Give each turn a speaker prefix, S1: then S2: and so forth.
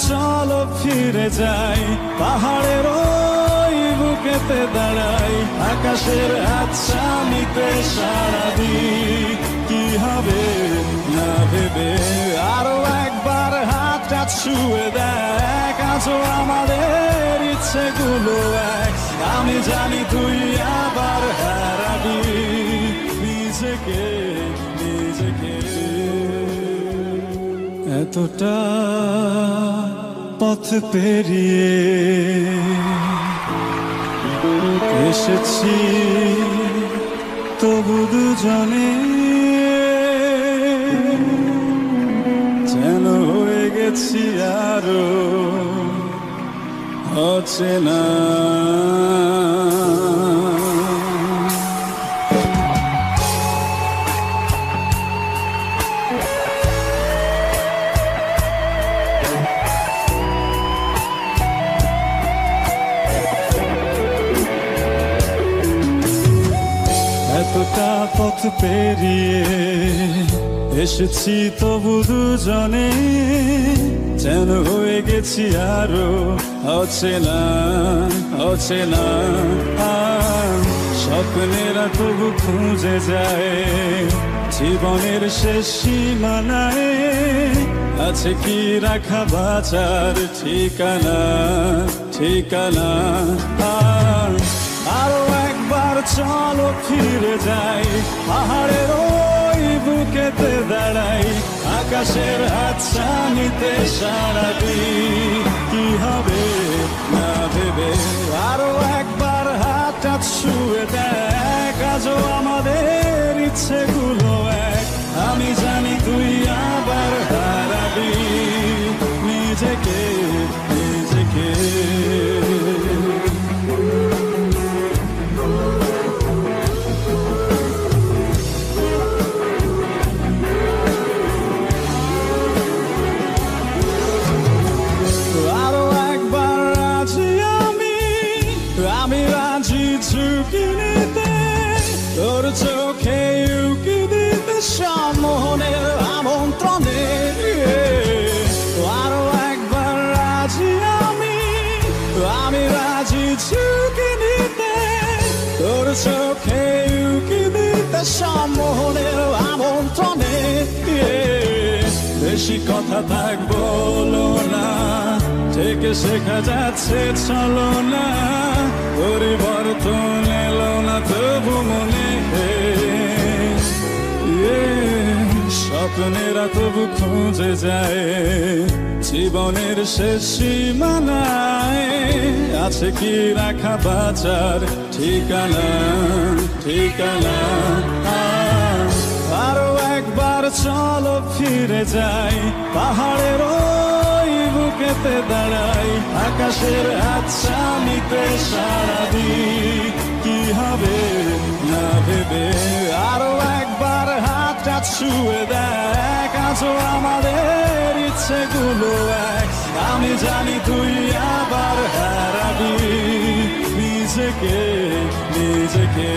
S1: চলো ফিরে যাই, পাহাড়ের ওই বুকেতে দাঁড়াই, আকাশের হাতছানিতে সাড়া দিই। কি হবে না ভেবে আরো একবার হাতটা ছুঁয়ে দেখ, আজও আমাদের ইচ্ছেগুলো এক। আমি জানি তুই আবার হারাবি নিজেকে নিজেকে। এতটা পথ পেরিয়ে এসেছি তবু দুজনে যেন হয়ে গেছি আরো অচেনা। এতটা পথ পেরিয়ে এসেছি তবু দুজনে যেন হয়ে গেছি আরো অচেনা অচেনা। স্বপ্নেরা তবু খুঁজে যায় জীবনের শেষ সীমানায়, আছে কি রাখা বাঁচার ঠিকানা ঠিকানা। আরো একবার চলো ফিরে যাই, পাহাড়ের ওই বুকেতে দাঁড়াই, আকাশের হাতছানিতে সাড়া দিই। কি হবে না ভেবে আরো একবার হাতটা ছুঁয়ে দেখ, আজও আমাদের ইচ্ছেগুলো এক। আমি জানি তুই আবার হারাবি নিজেকে নিজেকে। আমি রাজি ঝুঁকি নিতে, তোর চোখে উকি দিতে সম্মোহনের আমন্ত্রণে। আরো একবার রাজি আমি রাজি ঝুঁকি নিতে, তোর চোখে উকি দিতে সম্মোহনের আমন্ত্রণে। বেশি কথা থাক বলো না, থেকে শেখা যাচ্ছে চলো না, পরিবর্তন এলো না তবু মনে। স্বপ্নেরা তবু খুঁজে যায় জীবনের শেষ সীমানায়, আছে কি রাখা বাঁচার ঠিকানা ঠিকানা। আরো একবার চলো ফিরে যাই, পাহাড়ের ওই বুকেতে দাঁড়াই, আকাশের হাতছানিতে সাড়া দিই। কি হবে না ভেবে আরো একবার হাতটা ছুঁয়ে দেখ, আজও আমাদের ইচ্ছেগুলো এক। আমি জানি তুই আবার হারাবি নিজেকে নিজেকে।